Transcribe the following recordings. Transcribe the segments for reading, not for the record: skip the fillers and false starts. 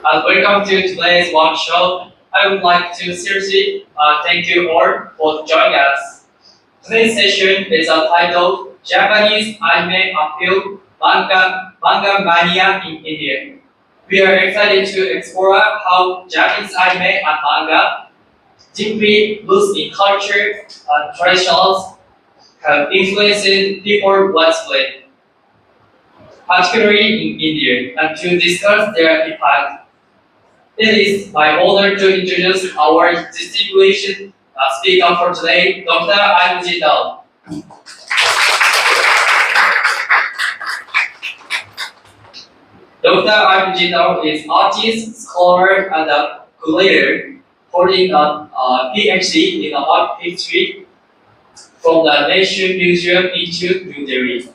and welcome to today's workshop. I would like to seriously thank you all for joining us. Today's session is titled Japanese Anime Appeal Manga Mania in India. We are excited to explore how Japanese anime and manga, deeply roots in culture and traditions, have influenced people widely, particularly in India, and to discuss their impact. It is my honor to introduce our distinguished speaker for today, Dr. Jindal. Dr. Jindal is artist, scholar, and a curator, holding a PhD in art history from the Nation Museum Institute, New Delhi.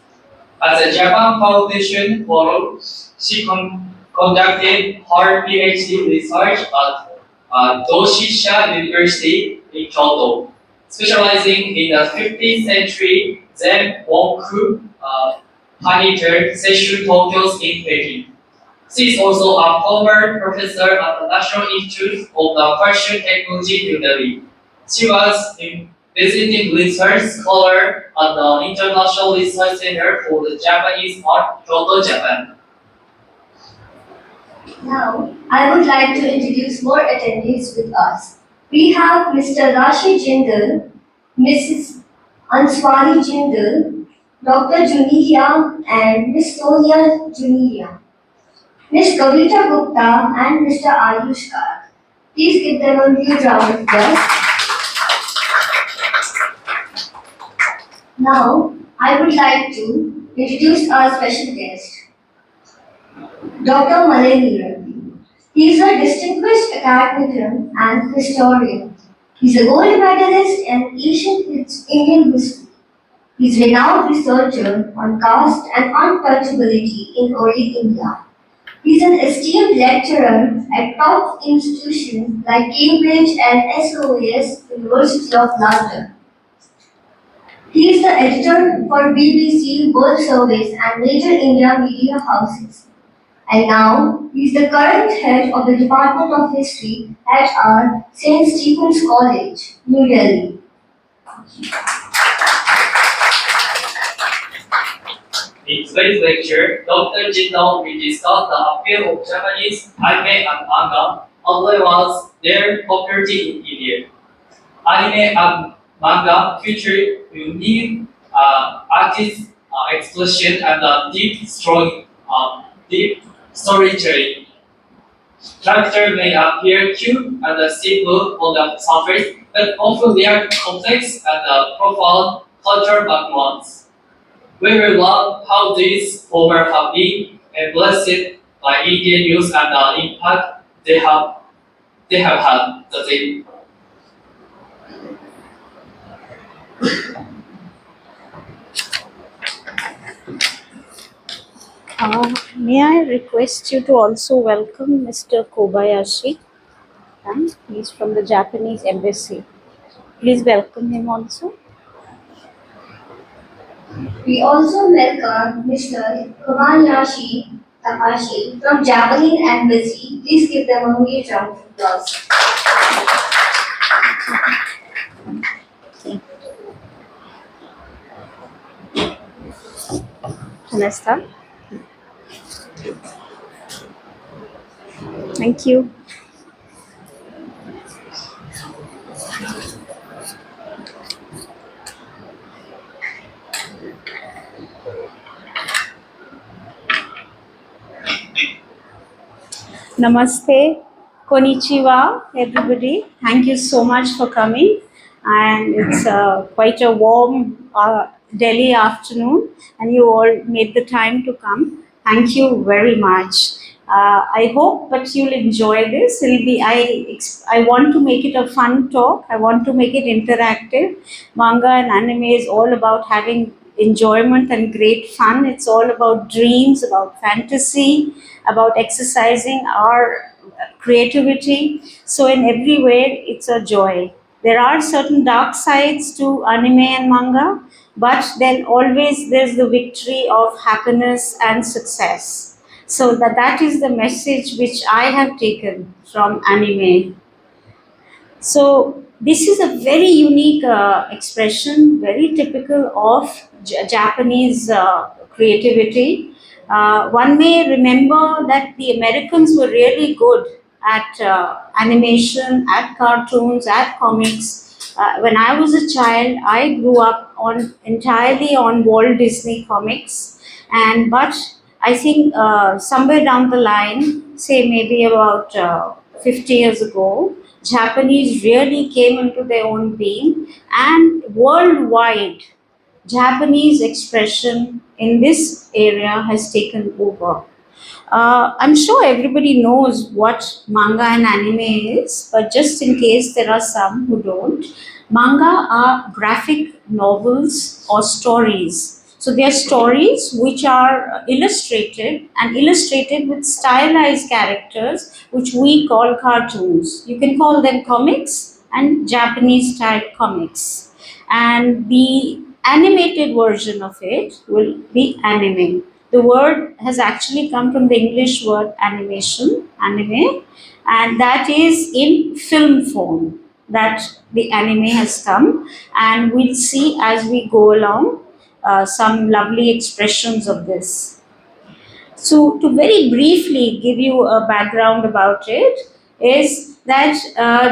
As a Japan Foundation Fellow, she conducted her PhD research at Doshisha University in Kyoto, specializing in the 15th century Zen Wonku pioneered Seishu Tokyo's in Beijing. She is also a former professor at the National Institute of the Fashion Technology in Delhi. She was a visiting research scholar at the International Research Center for the Japanese Art, Kyoto, Japan. Now, I would like to introduce more attendees with us. We have Mr. Rashi Jindal, Mrs. Answari Jindal, Dr. Junia and Ms. Sonia Junia, Ms. Kavita Gupta and Mr. Ayush Kar. Please give them a huge round of applause. Now, I would like to introduce our special guest, Dr. Malay. He is a distinguished academician and historian. He is a gold medalist in ancient Indian history. He is a renowned researcher on caste and untouchability in early India. He is an esteemed lecturer at top institutions like Cambridge and SOAS University of London. He is the editor for BBC World Service and major India media houses. And now, he is the current head of the Department of History at our St. Stephen's College, New Delhi. In today's lecture, Dr. Jindal will discuss the appeal of Japanese anime and manga, as well as their popularity in India. Anime and manga feature unique artist expression and deep storytelling. Characters may appear cute and simple on the surface, but often they are complex and profound cultural backgrounds. We will learn how these forms have been blessed by Indian youth and the impact they have had. That's it. May I request you to also welcome Mr. Kobayashi? He's from the Japanese embassy. Please welcome him also. We also welcome Mr. Kobayashi Takashi from Japanese Embassy. Please give them a huge round of applause. Can I start? Thank you. Namaste, konnichiwa, everybody. Thank you so much for coming. And it's quite a warm Delhi afternoon, and you all made the time to come. Thank you very much. I hope that you'll enjoy this. I want to make it a fun talk. I want to make it interactive. Manga and anime is all about having enjoyment and great fun. It's all about dreams, about fantasy, about exercising our creativity. So in every way, it's a joy. There are certain dark sides to anime and manga, but then always there's the victory of happiness and success. So that is the message which I have taken from anime. So this is a very unique expression, very typical of Japanese creativity. One may remember that the Americans were really good at animation, at cartoons, at comics. When I was a child, I grew up on entirely on Walt Disney comics, and but I think somewhere down the line, say maybe about 50 years ago, Japanese really came into their own being, and worldwide, Japanese expression in this area has taken over. I'm sure everybody knows what manga and anime is, but just in case there are some who don't, manga are graphic novels or stories. So they are stories which are illustrated and illustrated with stylized characters, which we call cartoons. You can call them comics and Japanese style comics. And the animated version of it will be anime. The word has actually come from the English word animation, anime, and that is in film form that the anime has come. And we'll see as we go along some lovely expressions of this. So, to very briefly give you a background about it, is that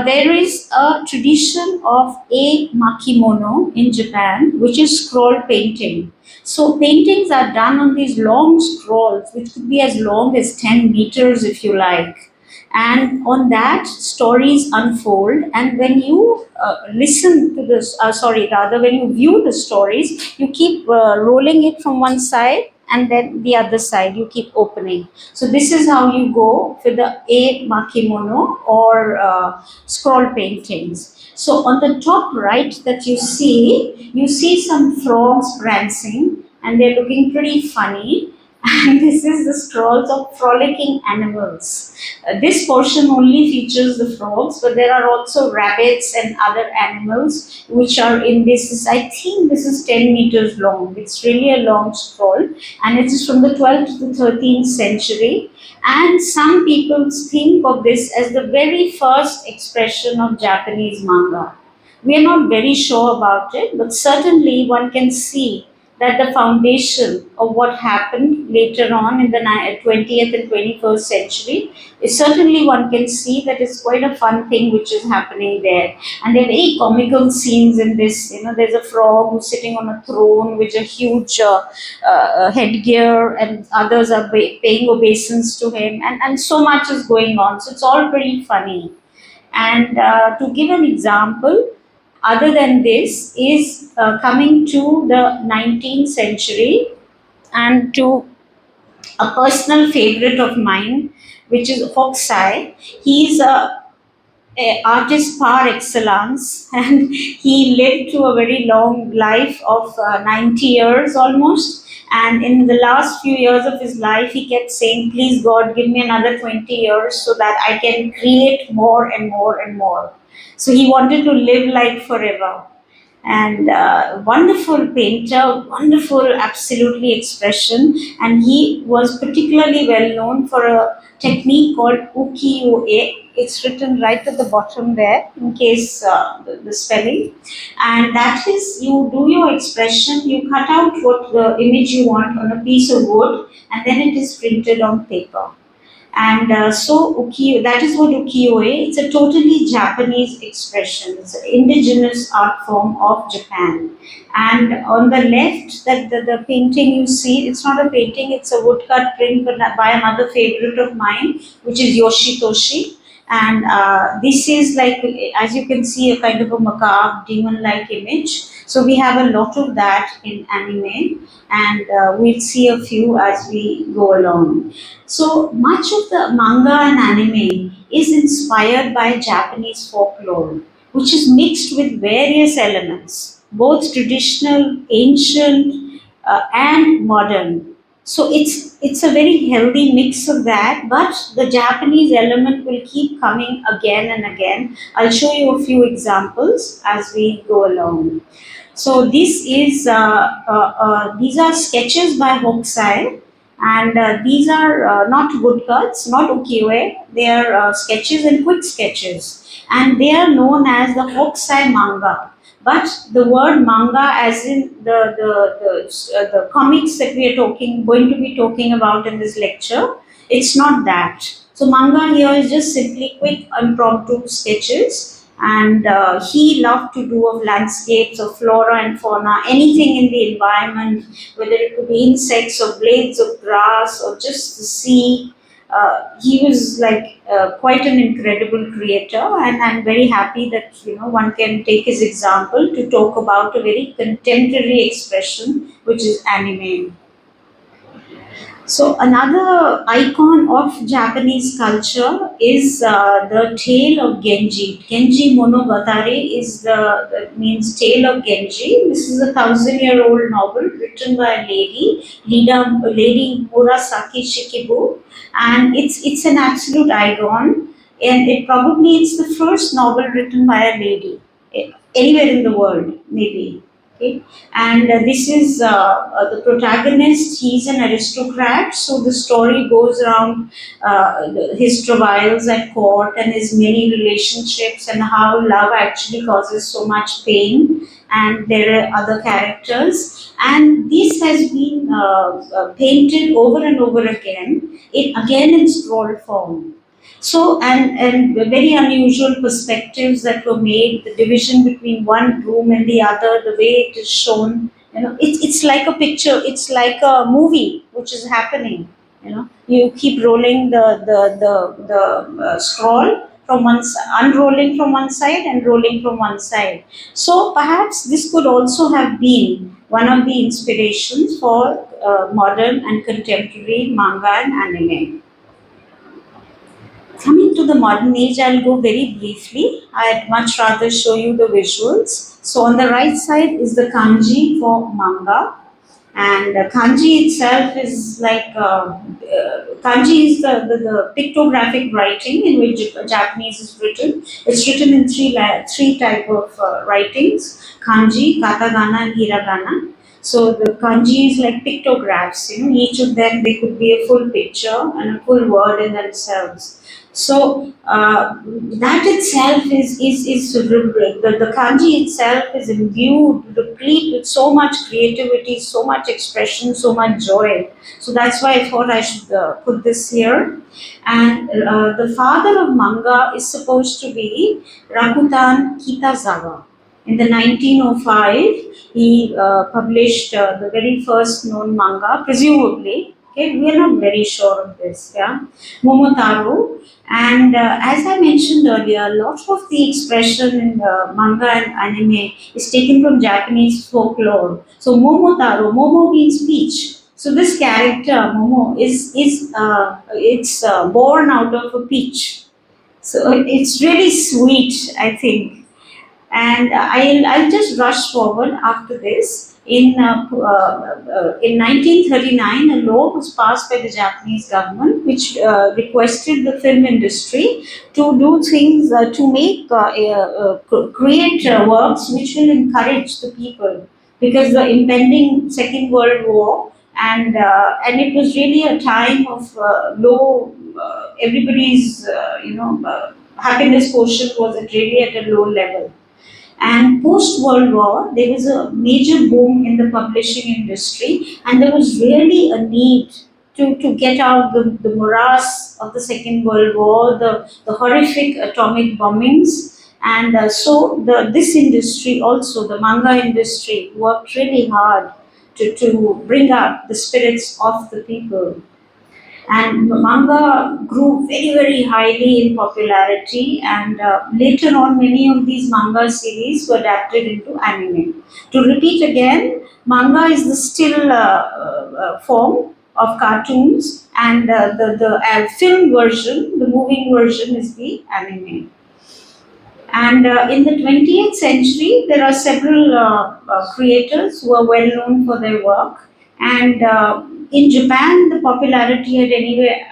there is a tradition of a makimono in Japan, which is scroll painting. So, paintings are done on these long scrolls, which could be as long as 10 meters if you like. And on that, stories unfold. And when you listen to this, sorry, rather, when you view the stories, you keep rolling it from one side and then the other side you keep opening. So this is how you go for the a makimono or scroll paintings. So on the top right that you see some frogs prancing and they're looking pretty funny. And this is the scrolls of frolicking animals. This portion only features the frogs, but there are also rabbits and other animals which are in this. I think this is 10 meters long. It's really a long scroll, and it is from the 12th to the 13th century. And some people think of this as the very first expression of Japanese manga. We are not very sure about it, but certainly one can see that the foundation of what happened later on in the 20th and 21st century is certainly one can see that it's quite a fun thing which is happening there. And there are very comical scenes in this. You know, there's a frog who's sitting on a throne with a huge headgear, and others are paying obeisance to him, and so much is going on. So it's all pretty funny. And to give an example, other than this, is coming to the 19th century and to a personal favorite of mine, which is Hokusai. He's a artist par excellence, and he lived to a very long life of 90 years almost. And in the last few years of his life, he kept saying, "Please, God, give me another 20 years so that I can create more and more and more." So he wanted to live like forever. And wonderful painter, wonderful, absolutely expression. And he was particularly well known for a technique called ukiyo-e. It's written right at the bottom there, in case the spelling. And that is, you do your expression, you cut out what the image you want on a piece of wood, and then it is printed on paper. And so that is what ukiyo-e. It's a totally Japanese expression. It's an indigenous art form of Japan. And on the left, that the painting you see, it's not a painting, it's a woodcut print by another favorite of mine, which is Yoshitoshi. And this is like, as you can see, a kind of a macabre, demon-like image. So we have a lot of that in anime, and we'll see a few as we go along. So much of the manga and anime is inspired by Japanese folklore, which is mixed with various elements, both traditional, ancient, and modern. So it's a very healthy mix of that, but the Japanese element will keep coming again and again. I'll show you a few examples as we go along. So these are sketches by Hokusai, And these are not woodcuts, not ukiyo-e. They are sketches and quick sketches, and they are known as the Hokusai manga. But the word manga, as in the comics that we are going to be talking about in this lecture, it's not that. So manga here is just simply quick impromptu sketches, and he loved to do of landscapes of flora and fauna, anything in the environment, whether it could be insects or blades of grass or just the sea. He was like quite an incredible creator, and I'm very happy that one can take his example to talk about a very contemporary expression, which is anime. So another icon of Japanese culture is the tale of Genji. Genji Monogatari is means tale of Genji. This is a 1,000-year-old novel written by a lady Murasaki Shikibu, and it's an absolute icon. And it's the first novel written by a lady anywhere in the world, maybe. Okay, and this is the protagonist. He's an aristocrat, so the story goes around his travails at court and his many relationships and how love actually causes so much pain. And there are other characters, and this has been painted over and over again, in scroll form. So, and very unusual perspectives that were made, the division between one room and the other, the way it is shown, it's like a picture, it's like a movie which is happening. You keep rolling the scroll from unrolling from one side and rolling from one side. So perhaps this could also have been one of the inspirations for modern and contemporary manga and anime. Coming to the modern age, I'll go very briefly. I'd much rather show you the visuals. So on the right side is the kanji for manga, and kanji itself is like kanji is the pictographic writing in which Japanese is written. It's written in three type of writings: kanji, katakana, and hiragana. So the kanji is like pictographs. Each of them they could be a full picture and a full word in themselves. So that itself is the kanji itself is imbued, replete with so much creativity, so much expression, so much joy. So that's why I thought I should put this here. And the father of manga is supposed to be Rakuten Kitazawa. In the 1905, he published the very first known manga, presumably. Okay, we are not very sure of this. Yeah, Momotaro. And as I mentioned earlier, a lot of the expression in manga and anime is taken from Japanese folklore. So Momotaro, Momo means peach. So this character Momo it's born out of a peach. So it's really sweet, I think. And I'll just rush forward after this. In 1939, a law was passed by the Japanese government which requested the film industry to do things to make create works which will encourage the people, because the impending Second World War, and it was really a time of low everybody's happiness quotient was really at a low level. And post World War, there was a major boom in the publishing industry, and there was really a need to get out the morass of the Second World War, the horrific atomic bombings. And this industry, also the manga industry, worked really hard to bring up the spirits of the people. And manga grew very, very highly in popularity, and later on, many of these manga series were adapted into anime. To repeat again, manga is the still form of cartoons, and the film version, the moving version, is the anime. And in the 20th century, there are several creators who are well known for their work. And in Japan, the popularity had anyway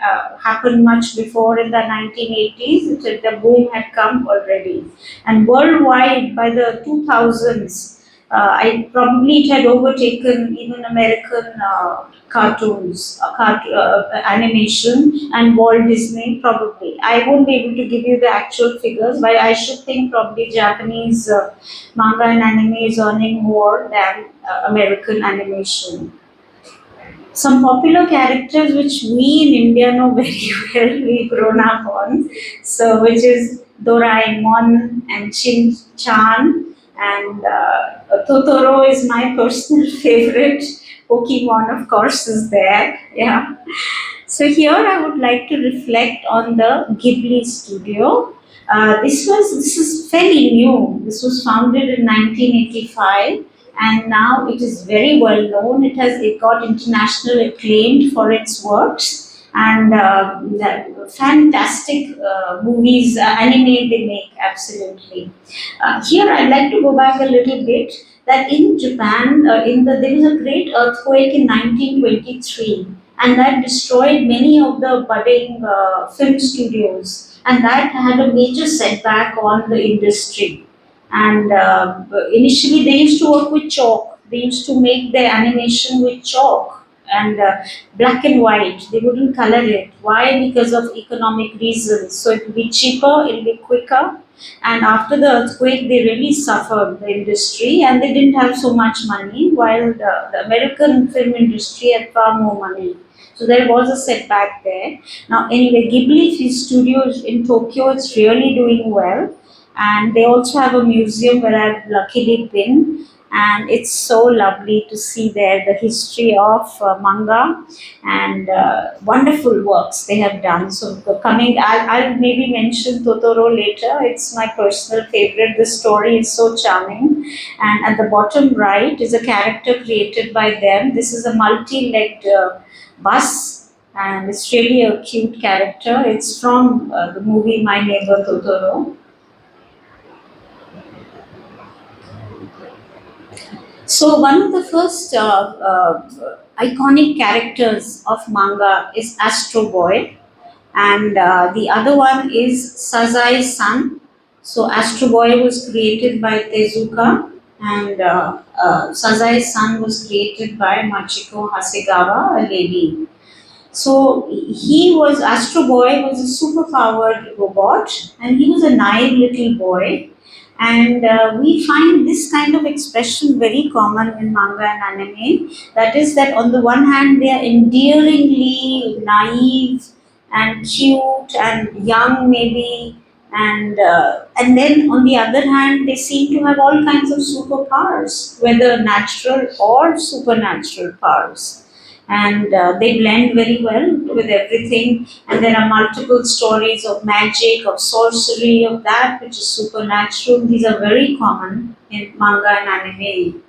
happened much before in the 1980s. The boom had come already. And worldwide, by the 2000s, I probably it had overtaken even American cartoons, animation, and Walt Disney. Probably, I won't be able to give you the actual figures, but I should think probably Japanese manga and anime is earning more than American animation. Some popular characters which we in India know very well, we've grown up on. So, which is Doraemon and Shin Chan, and Totoro is my personal favorite. Pokemon, of course, is there. Yeah. So here I would like to reflect on the Ghibli studio. This is fairly new. This was founded in 1985, and now it is very well known. It got international acclaim for its works, and fantastic movies, anime they make absolutely. Here I'd like to go back a little bit. That in Japan, there was a great earthquake in 1923, and that destroyed many of the budding film studios, and that had a major setback on the industry. And initially, they used to work with chalk. They used to make their animation with chalk and black and white. They wouldn't color it. Why? Because of economic reasons. So it would be cheaper, it would be quicker. And after the earthquake, they really suffered, the industry, and they didn't have so much money, while the American film industry had far more money. So there was a setback there. Now, anyway, Ghibli Studios in Tokyo is really doing well, and they also have a museum where I've luckily been, and it's so lovely to see there the history of manga and wonderful works they have done. So I'll maybe mention Totoro later. It's my personal favorite. The story is so charming, and at the bottom right is a character created by them. This is a multi-legged bus, and it's really a cute character. It's from the movie My Neighbor Totoro. So one of the first iconic characters of manga is Astro Boy, and the other one is Sazai-san. So Astro Boy was created by Tezuka, and Sazai-san was created by Machiko Hasegawa, a lady. So Astro Boy was a superpowered robot, and he was a naive little boy. And we find this kind of expression very common in manga and anime. That is that on the one hand they are endearingly naive and cute and young maybe, and then on the other hand they seem to have all kinds of superpowers, whether natural or supernatural powers, and they blend very well with everything. And there are multiple stories of magic, of sorcery, of that which is supernatural. These are very common in manga and anime.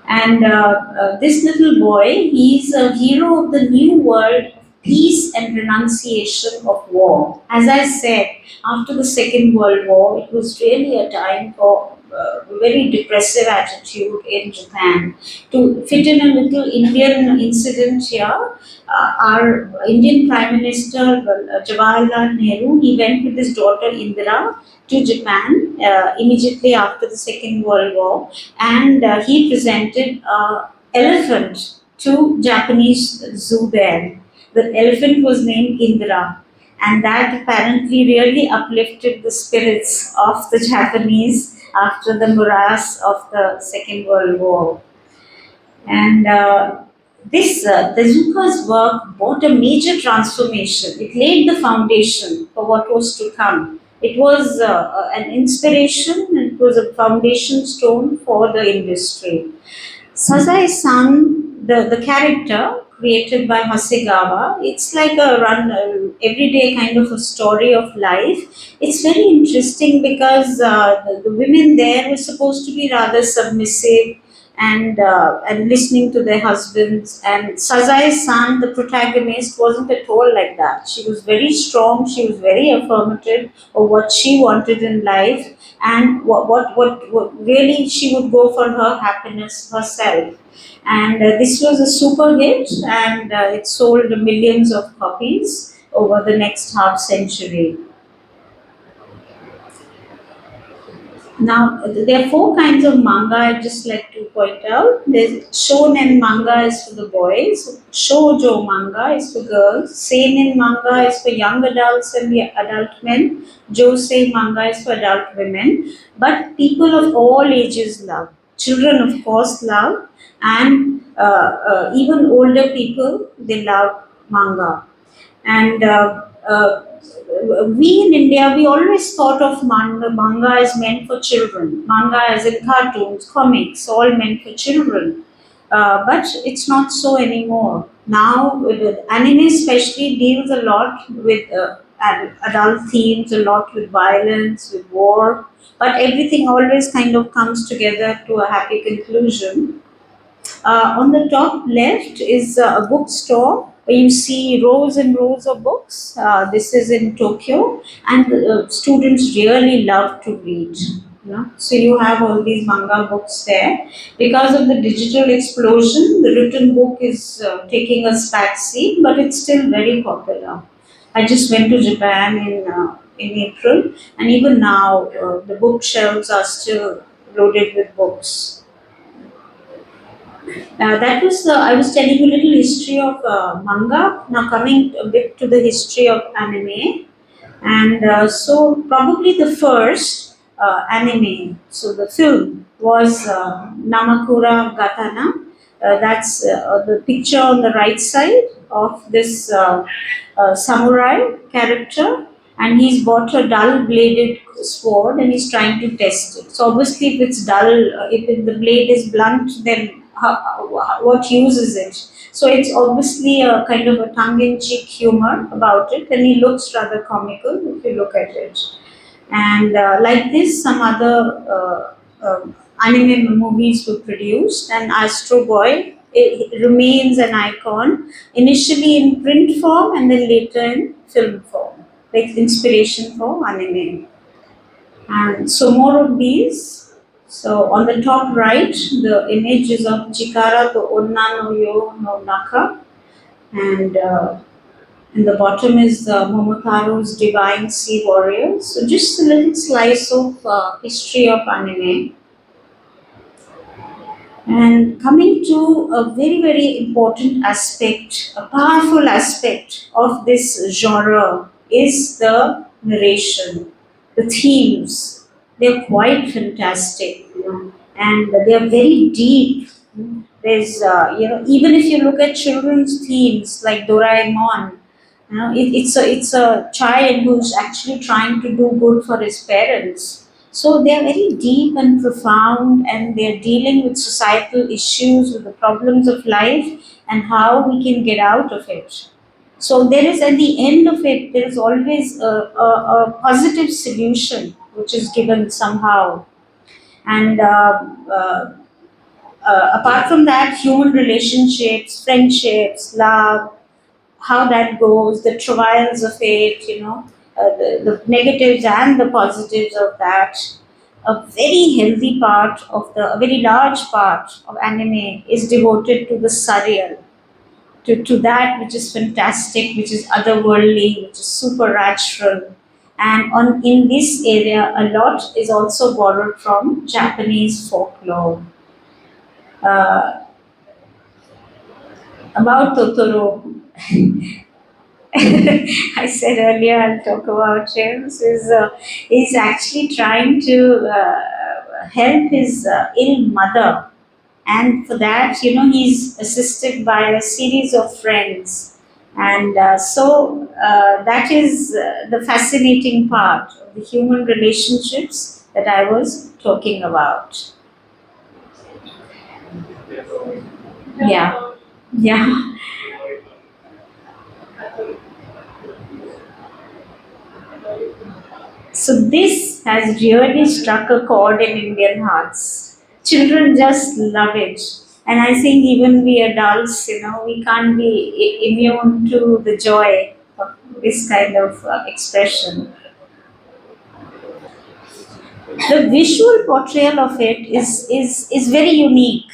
And this little boy, he's a hero of the new world of peace and renunciation of war. As I said, after the Second World War, it was really a time for very depressive attitude in Japan. To fit in a little Indian incident here, our Indian Prime Minister Jawaharlal Nehru, he went with his daughter Indira to Japan immediately after the Second World War, and he presented an elephant to Japanese zoo there. The elephant was named Indra, and that apparently really uplifted the spirits of the Japanese after the morass of the Second World War. And Tezuka's work brought a major transformation. It laid the foundation for what was to come. It was an inspiration, it was a foundation stone for the industry. Sazai-san, the character created by Hasegawa, it's like everyday kind of a story of life. It's very interesting because the women there were supposed to be rather submissive and listening to their husbands. And Sazai-san, the protagonist, wasn't at all like that. She was very strong. She was very affirmative of what she wanted in life, and what really she would go for her happiness herself. And this was a super hit, and it sold millions of copies over the next half century. Now, there are four kinds of manga I'd just like to point out. There's shonen manga is for the boys, shoujo manga is for girls, seinen manga is for young adults and the adult men, josei manga is for adult women. But people of all ages love. Children, of course, love, and even older people, they love manga. And we in India, we always thought of manga as meant for children. Manga as in cartoons, comics, all meant for children. But it's not so anymore. Now, with anime especially deals a lot with adult themes, a lot with violence, with war. But everything always kind of comes together to a happy conclusion. On the top left is a bookstore where you see rows and rows of books. This is in Tokyo, and students really love to read. So you have all these manga books there. Because of the digital explosion, the written book is taking a back seat, but it's still very popular. I just went to Japan in April, and even now the bookshelves are still loaded with books. That was I was telling you a little history of manga. Now coming a bit to the history of anime, and so probably the first anime, so the film was Namakura Gatana. That's the picture on the right side of this samurai character, and he's bought a dull bladed sword and he's trying to test it. So obviously, if it's dull, if the blade is blunt, then what use is it? So it's obviously a kind of a tongue-in-cheek humor about it, and he looks rather comical if you look at it. And like this, some other anime movies were produced, and Astro Boy it remains an icon, initially in print form and then later in film form, like inspiration for anime. And so more of these. So on the top right, the image is of Chikara to Onna no Yo no Naka, and in the bottom is Momotaro's Divine Sea Warriors. So just a little slice of history of anime. And coming to a very, very important aspect, a powerful aspect of this genre is the narration, the themes. They're quite fantastic, and they're very deep. There's, even if you look at children's themes like Doraemon, it's a child who's actually trying to do good for his parents. So they are very deep and profound, and they are dealing with societal issues, with the problems of life, and how we can get out of it. So there is at the end of it, there is always a positive solution which is given somehow. And apart from that, human relationships, friendships, love, how that goes, the trials of it, the negatives and the positives of that. A very healthy part of a very large part of anime is devoted to the surreal, to that which is fantastic, which is otherworldly, which is supernatural. And in this area, a lot is also borrowed from Japanese folklore. Uh, about Totoro, I said earlier I'll talk about him. So he's actually trying to help his ill mother, and for that, he's assisted by a series of friends, and that is the fascinating part of the human relationships that I was talking about. Yeah, yeah. So this has really struck a chord in Indian hearts. Children just love it. And I think even we adults, we can't be immune to the joy of this kind of expression. The visual portrayal of it is very unique.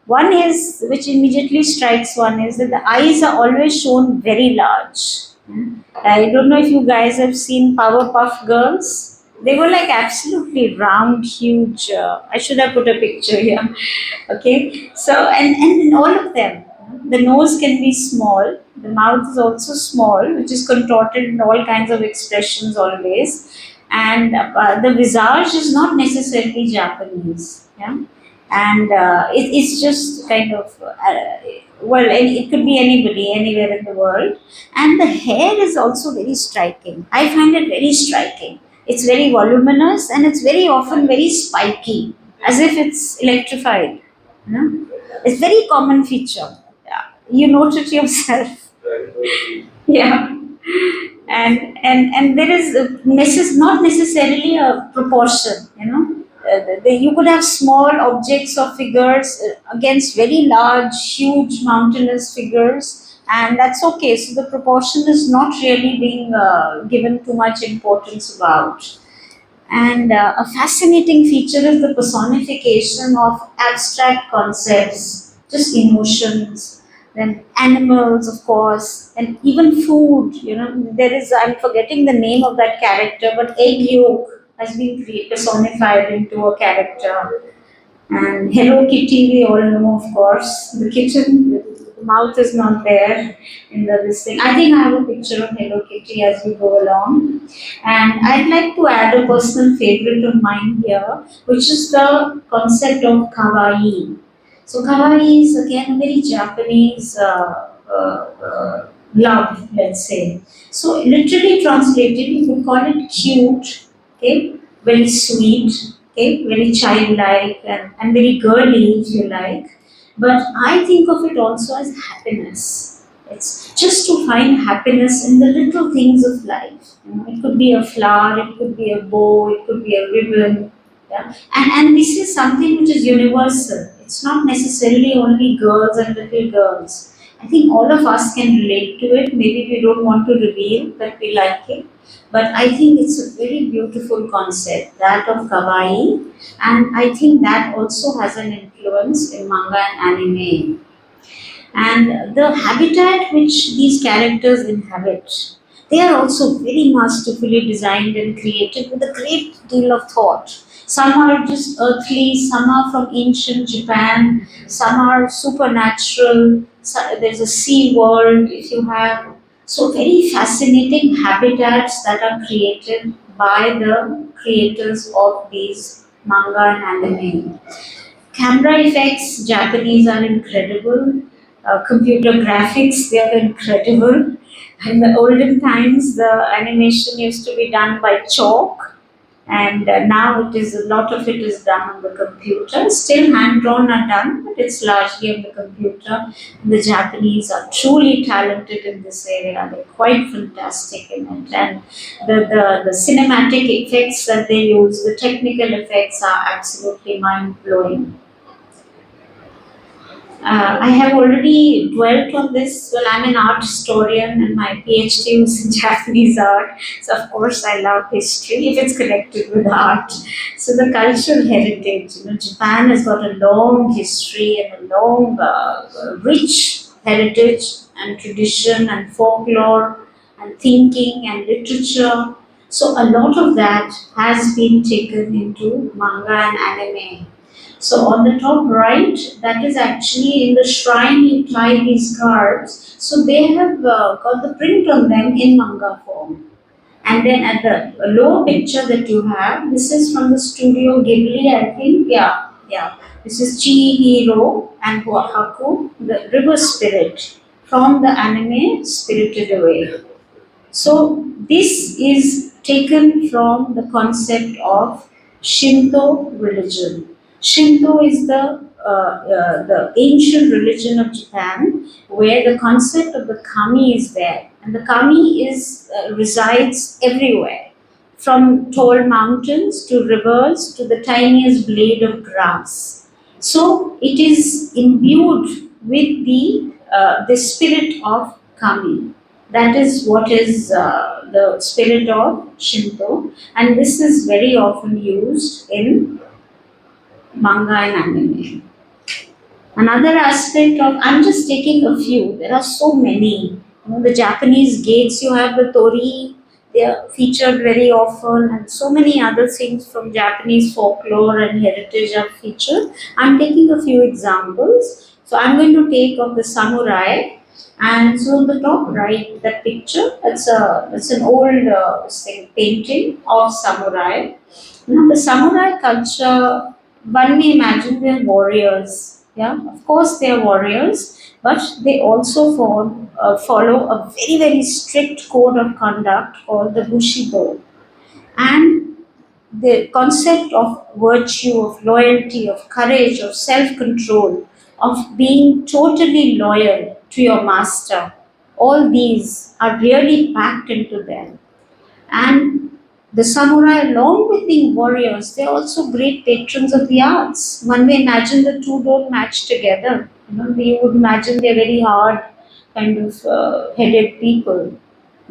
One is, which immediately strikes one, is that the eyes are always shown very large. I don't know if you guys have seen Powerpuff Girls. They were like absolutely round, huge. I should have put a picture here. Okay, so and in all of them, the nose can be small, the mouth is also small, which is contorted in all kinds of expressions always, and the visage is not necessarily Japanese. Yeah, and it's just kind of well, it could be anybody, anywhere in the world, and the hair is also very striking. I find it very striking. It's very voluminous and it's very often very spiky, as if it's electrified. You know? It's very common feature. Yeah. You note it yourself. Yeah. And there is not necessarily a proportion. You could have small objects or figures against very large, huge, mountainous figures, and that's okay. So the proportion is not really being given too much importance about. And a fascinating feature is the personification of abstract concepts, just emotions, then animals, of course, and even food. There is, I'm forgetting the name of that character, but egg yolk has been personified into a character. And Hello Kitty, we all know, of course. The kitten, the mouth is not there in this thing. I think I have a picture of Hello Kitty as we go along. And I'd like to add a personal favorite of mine here, which is the concept of kawaii. So, kawaii is again a very Japanese love, let's say. So, literally translated, you could call it cute, okay, very sweet, okay, very childlike and very girly, if you like. But I think of it also as happiness. It's just to find happiness in the little things of life. It could be a flower, it could be a bow, it could be a ribbon. Yeah? And this is something which is universal. It's not necessarily only girls and little girls. I think all of us can relate to it. Maybe we don't want to reveal that we like it. But I think it's a very beautiful concept, that of kawaii, and I think that also has an influence in manga and anime. And the habitat which these characters inhabit, they are also very masterfully designed and created with a great deal of thought. Some are just earthly, some are from ancient Japan, some are supernatural, there's a sea world if you have. So, very fascinating habitats that are created by the creators of these manga and anime. Camera effects, Japanese are incredible. Computer graphics, they are incredible. In the olden times, the animation used to be done by chalk, and now a lot of it is done on the computer. Still, hand drawn are done, but it's largely on the computer. The Japanese are truly talented in this area. They're quite fantastic in it, and the cinematic effects that they use, the technical effects are absolutely mind blowing. I have already dwelt on this. Well, I'm an art historian and my PhD was in Japanese art. So, of course, I love history if it's connected with art. So, the cultural heritage, Japan has got a long history and a long, rich heritage and tradition and folklore and thinking and literature. So, a lot of that has been taken into manga and anime. So on the top right, that is actually in the shrine you tie these cards. So they have got the print on them in manga form. And then at the lower picture that you have, this is from the studio Ghibli, I think. Yeah, yeah. This is Chihiro and Haku, the river spirit from the anime Spirited Away. So this is taken from the concept of Shinto religion. Shinto is the ancient religion of Japan, where the concept of the kami is there, and the kami is resides everywhere, from tall mountains to rivers to the tiniest blade of grass. So it is imbued with the spirit of kami. That is what is the spirit of Shinto, and this is very often used in manga and anime. Another aspect of, I'm just taking a few, there are so many. The Japanese gates, you have the tori, they are featured very often, and so many other things from Japanese folklore and heritage are featured. I'm taking a few examples. So I'm going to take of the samurai, and so on the top right, that picture, it's an old painting of samurai. Now, the samurai culture, one may imagine they're warriors. Yeah, of course they are warriors, but they also follow a very, very strict code of conduct called the Bushido. And the concept of virtue, of loyalty, of courage, of self control, of being totally loyal to your master, all these are really packed into them. And the samurai, along with being warriors, they're also great patrons of the arts. One may imagine the two don't match together. You would imagine they're very hard kind of headed people.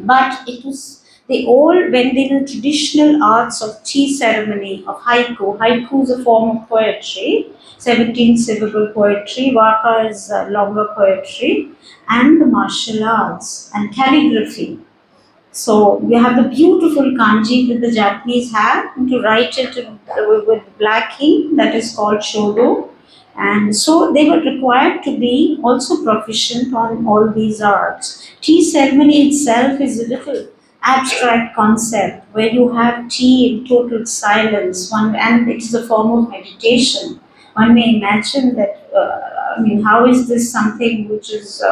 But it was they all went in the traditional arts of tea ceremony, of haiku. Haiku is a form of poetry, 17 syllable poetry, waka is longer poetry, and the martial arts and calligraphy. So you have the beautiful kanji that the Japanese have, and to write it with black ink, that is called shodo. And so they were required to be also proficient on all these arts. Tea ceremony itself is a little abstract concept where you have tea in total silence, and it is a form of meditation. One may imagine that, how is this something which is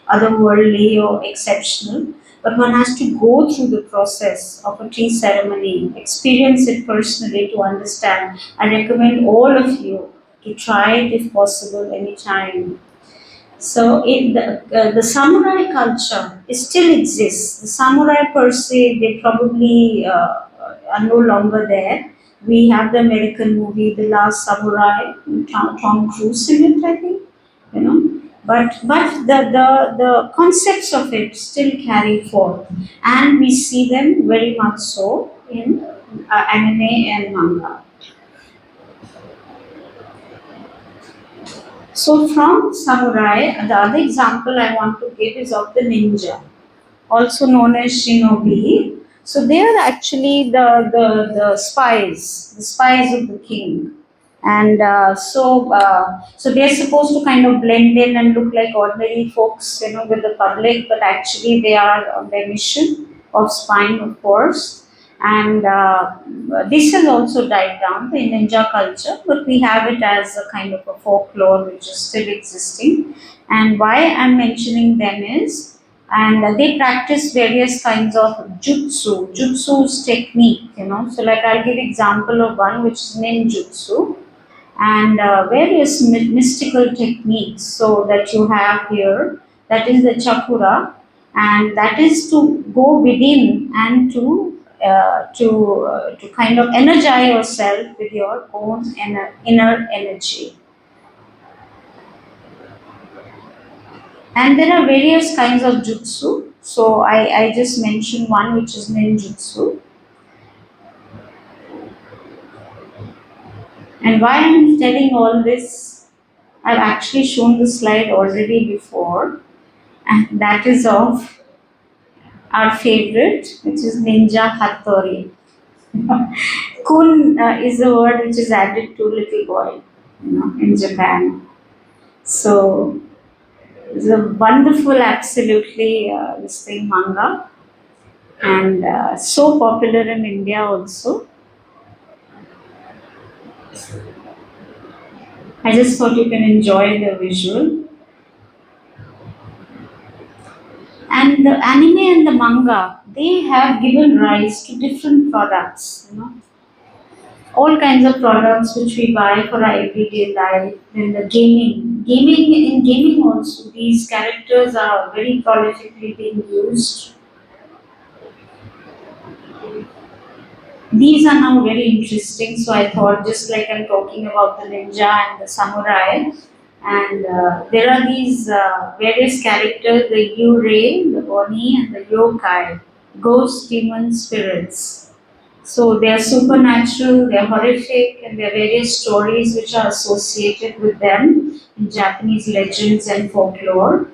otherworldly or exceptional? But one has to go through the process of a tea ceremony, experience it personally to understand. I recommend all of you to try it if possible anytime. So the samurai culture it still exists. The samurai per se, they probably are no longer there. We have the American movie, The Last Samurai, Tom Cruise in it, I think, you know. But the concepts of it still carry forth, and we see them very much so in anime and manga. So from samurai, the other example I want to give is of the ninja, also known as shinobi. So they are actually the spies of the king. And so they're supposed to kind of blend in and look like ordinary folks, with the public, but actually they are on their mission of spying, of course. And this has also died down in ninja culture, but we have it as a kind of a folklore which is still existing. And why I'm mentioning them is, and they practice various kinds of jutsu. Jutsu is technique. So, like I'll give example of one which is ninjutsu, and various mystical techniques. So that you have here, that is the chakura, and that is to go within and to kind of energize yourself with your own inner energy. And there are various kinds of jutsu. So I just mentioned one which is ninjutsu. And why I'm telling all this, I've actually shown the slide already before, and that is of our favorite, which is Ninja Hattori. Kun is a word which is added to little boy, in Japan. So it's a wonderful, absolutely this thing manga, and so popular in India also. I just thought you can enjoy the visual. And the anime and the manga, they have given rise to different products. All kinds of products which we buy for our everyday life. Then the gaming also, these characters are very prolifically being used. These are now very interesting, so I thought, just like I'm talking about the ninja and the samurai, and there are these various characters, the Yurei, the Oni, and the Yokai, ghost, demon, spirits. So they are supernatural, they are horrific, and there are various stories which are associated with them in Japanese legends and folklore.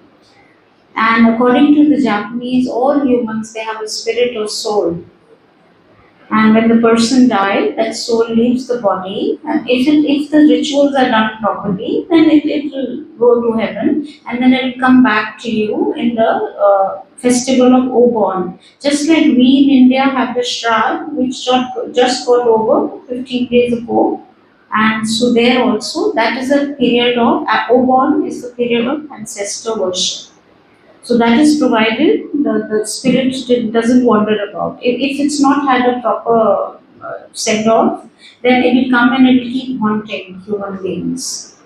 And according to the Japanese, all humans, they have a spirit or soul. And when the person died, that soul leaves the body, and if the rituals are done properly, then it will go to heaven, and then it will come back to you in the festival of Obon. Just like we in India have the Shraddh, which just got over 15 days ago, and so there also that is a period of Obon is the period of ancestor worship. So that is provided the spirit doesn't wander about. If it's not had a proper send off, then it will come and it will keep haunting human beings.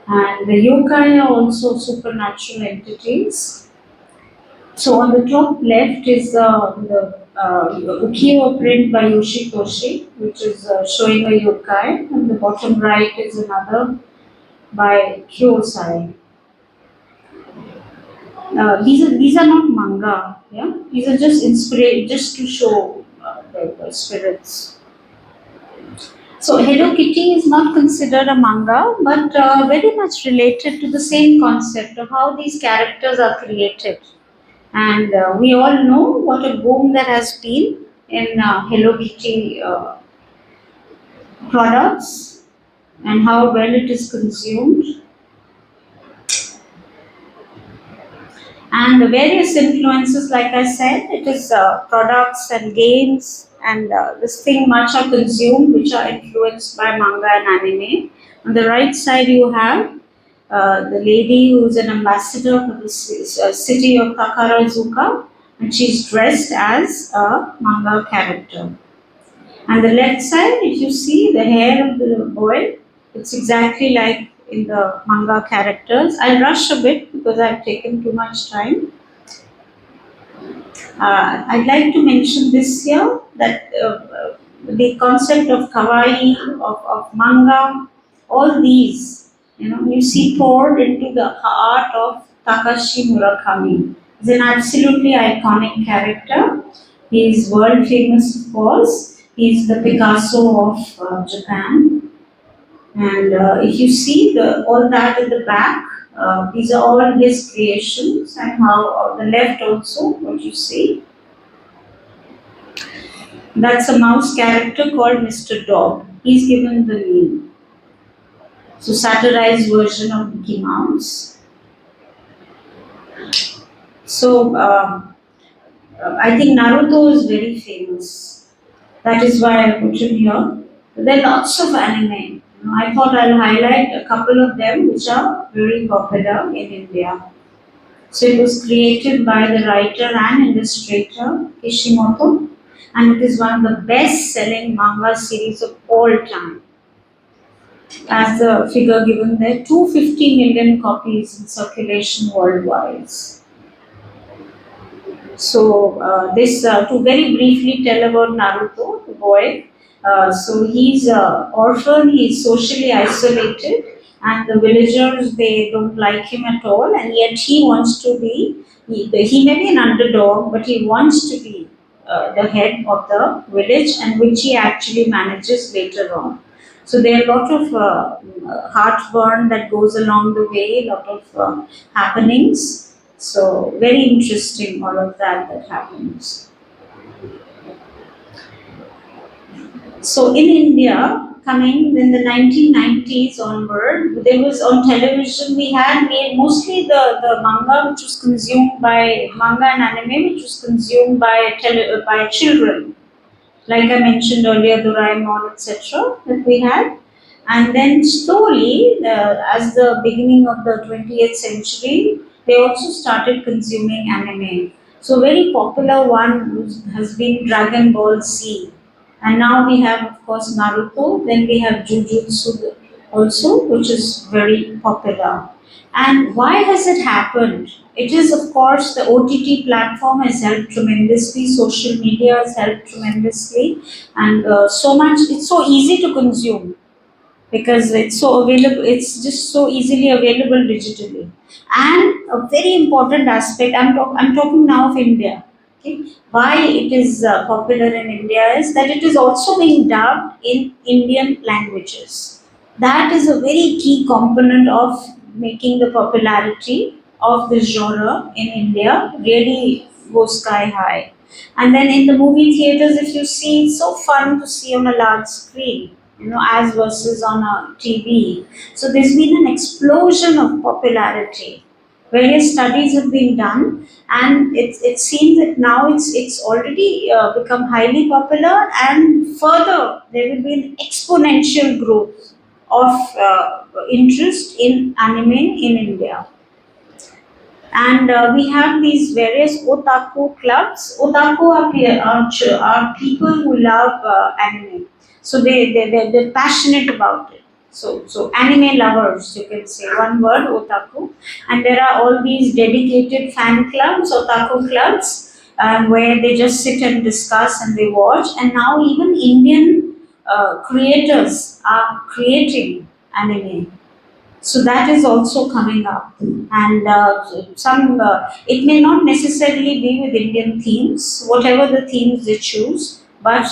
And the yokai are also supernatural entities. So on the top left is the ukiyo print by Yoshitoshi, which is showing a yokai, and the bottom right is another by Kyosai. These are not manga, yeah. These are just just to show the spirits. So Hello Kitty is not considered a manga, but very much related to the same concept of how these characters are created. And we all know what a boom there has been in Hello Kitty products and how well it is consumed. And the various influences, like I said, it is products and games and this thing much are consumed which are influenced by manga and anime. On the right side, you have the lady who is an ambassador for the city of Takarazuka, and she's dressed as a manga character. And the left side, if you see the hair of the boy, it's exactly like in the manga characters. I'll rush a bit because I've taken too much time. I'd like to mention this here that the concept of kawaii, of manga, all these, you see poured into the heart of Takashi Murakami. He's an absolutely iconic character. He is world famous, of course. He's the Picasso of Japan. And if you see all that at the back, these are all his creations, and how on the left also, what you see, that's a mouse character called Mr. Dog. He's given the name. So satirized version of Mickey Mouse. So I think Naruto is very famous. That is why I put it here. There are lots of anime. I thought I'll highlight a couple of them which are very popular in India. So it was created by the writer and illustrator Kishimoto, and it is one of the best-selling manga series of all time. As the figure given there, 250 million copies in circulation worldwide. So this to very briefly tell about Naruto, the boy. So he's orphan, he's socially isolated, and the villagers they don't like him at all, and yet he wants to be. He may be an underdog, but he wants to be the head of the village, and which he actually manages later on. So there are a lot of heartburn that goes along the way, a lot of happenings. So very interesting, all of that happens. So in India, coming in the 1990s onward, there was on television we had made mostly the manga which was consumed by manga and anime which was consumed by by children. Like I mentioned earlier, Doraemon, etc. that we had. And then slowly, as the beginning of the 20th century, they also started consuming anime. So very popular one has been Dragon Ball Z. And now we have, of course, Naruto. Then we have Jujutsu also, which is very popular. And why has it happened? It is, of course, the OTT platform has helped tremendously. Social media has helped tremendously, and so much. It's so easy to consume because it's so available. It's just so easily available digitally. And a very important aspect. I'm talking now of India. Okay, why it is popular in India is that it is also being dubbed in Indian languages. That is a very key component of making the popularity of this genre in India really go sky high. And then in the movie theaters, if you see, it's so fun to see on a large screen, as versus on a TV. So there's been an explosion of popularity. Various studies have been done, and it seems that now it's already become highly popular, and further there will be an exponential growth of interest in anime in India. And we have these various otaku clubs. Otaku are people who love anime. So they're passionate about it. So anime lovers, you can say one word, otaku. And there are all these dedicated fan clubs, otaku clubs, where they just sit and discuss and they watch. And now even Indian creators are creating anime, so that is also coming up. And some it may not necessarily be with Indian themes, whatever the themes they choose, but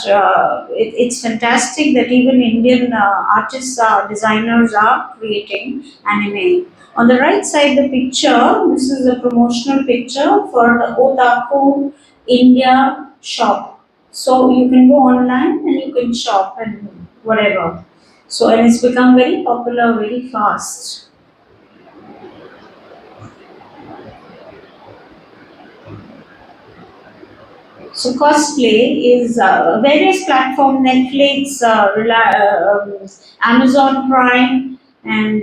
it's fantastic that even Indian artists, designers are creating anime. On the right side the picture, this is a promotional picture for the Otaku India shop. So you can go online and you can shop and whatever. So, and it's become very popular very fast. So, cosplay is various platform, Netflix, Amazon Prime, and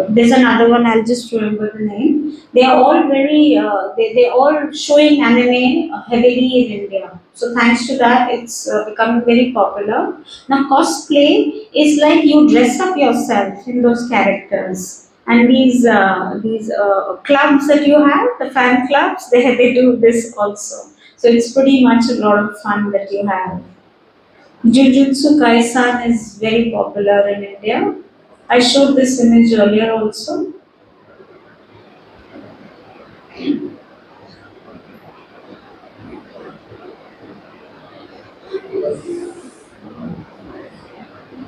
there's another one, I'll just remember the name. They are all very, they're all showing anime heavily in India. So thanks to that, it's becoming very popular. Now cosplay is like you dress up yourself in those characters. And these clubs that you have, the fan clubs, they do this also. So it's pretty much a lot of fun that you have. Jujutsu Kaisen is very popular in India. I showed this image earlier also.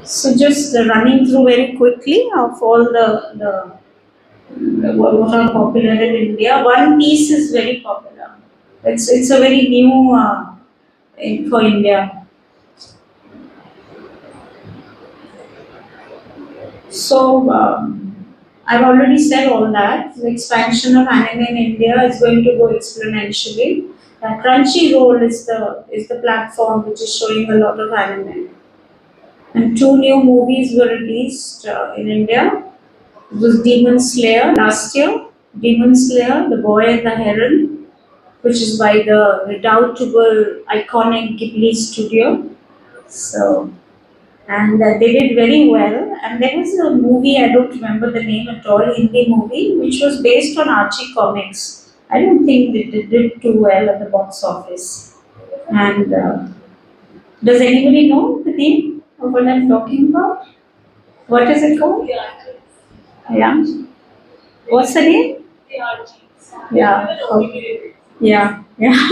So just running through very quickly of all the what are popular in India. One Piece is very popular. It's a very new for India. So I've already said all that. The expansion of anime in India is going to go exponentially. Crunchyroll is the platform which is showing a lot of anime. And two new movies were released in India. It was Demon Slayer last year. Demon Slayer, The Boy and the Heron, which is by the redoubtable, iconic Ghibli studio. So, and they did very well. And there was a movie, I don't remember the name at all, Hindi movie, which was based on Archie comics. I don't think they did too well at the box office. And does anybody know the name of what I'm talking about? What is it called? Yeah. What's the name? Yeah. Okay. Yeah. Yeah.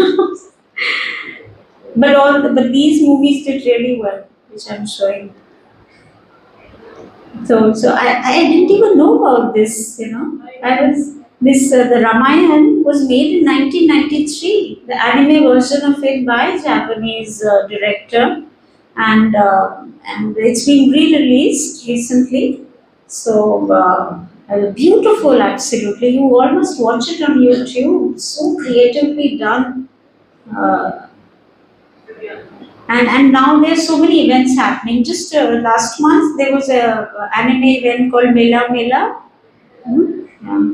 But these movies did really well, which I'm showing. So I didn't even know about this. I was this the Ramayana was made in 1993. The anime version of it by Japanese director, and it's been re-released recently. So beautiful, absolutely. You almost watch it on YouTube. So creatively done. Uh, and now there's so many events happening. Just last month there was a anime event called Mela Mela. Yeah.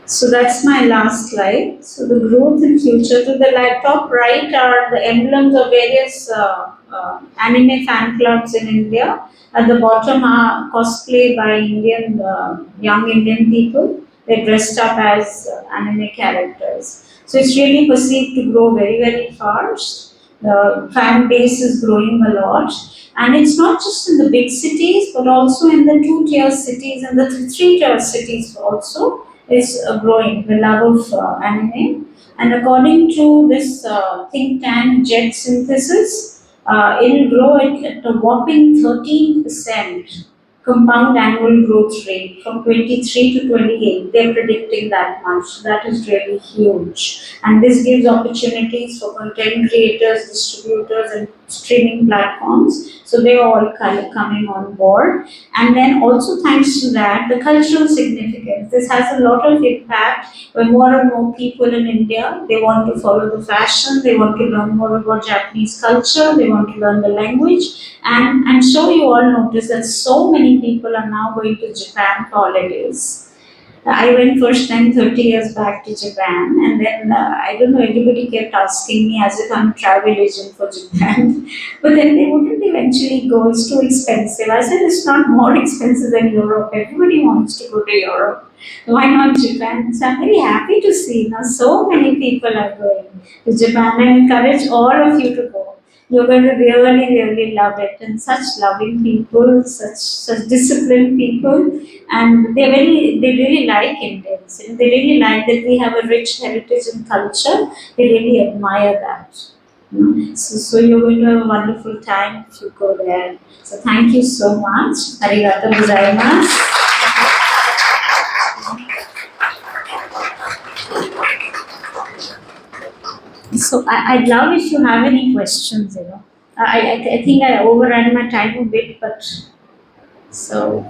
So that's my last slide. So the growth in future. To the top right are the emblems of various anime fan clubs in India. At the bottom are cosplay by Indian young Indian people. They're dressed up as anime characters. So it's really perceived to grow very very fast. The fan base is growing a lot. And it's not just in the big cities, but also in the two-tier cities and the three-tier cities also is growing, the love of anime. And according to this think tank Jet Synthesis, it'll grow at a whopping 13%. compound annual growth rate from 23 to 28. They're predicting that much. That is really huge. And this gives opportunities for content creators, distributors, and streaming platforms. So they're all kind of coming on board. And then also thanks to that, the cultural significance. This has a lot of impact when more and more people in India, they want to follow the fashion, they want to learn more about Japanese culture, they want to learn the language. And I'm sure you all notice that so many people are now going to Japan for holidays. I went first time 30 years back to Japan, and then I don't know, everybody kept asking me as if I'm a travel agent for Japan. But then they wouldn't eventually go, it's too expensive. I said, it's not more expensive than Europe. Everybody wants to go to Europe. Why not Japan? So I'm very happy to see now so many people are going to Japan. I encourage all of you to go. You're going to really, really love it. And such loving people, such disciplined people, and they really like Indians. They really like that we have a rich heritage and culture. They really admire that. So you're going to have a wonderful time if you go there. So thank you so much. Arigato gozaimasu. So I'd love if you have any questions. I think I overran my time a bit, but so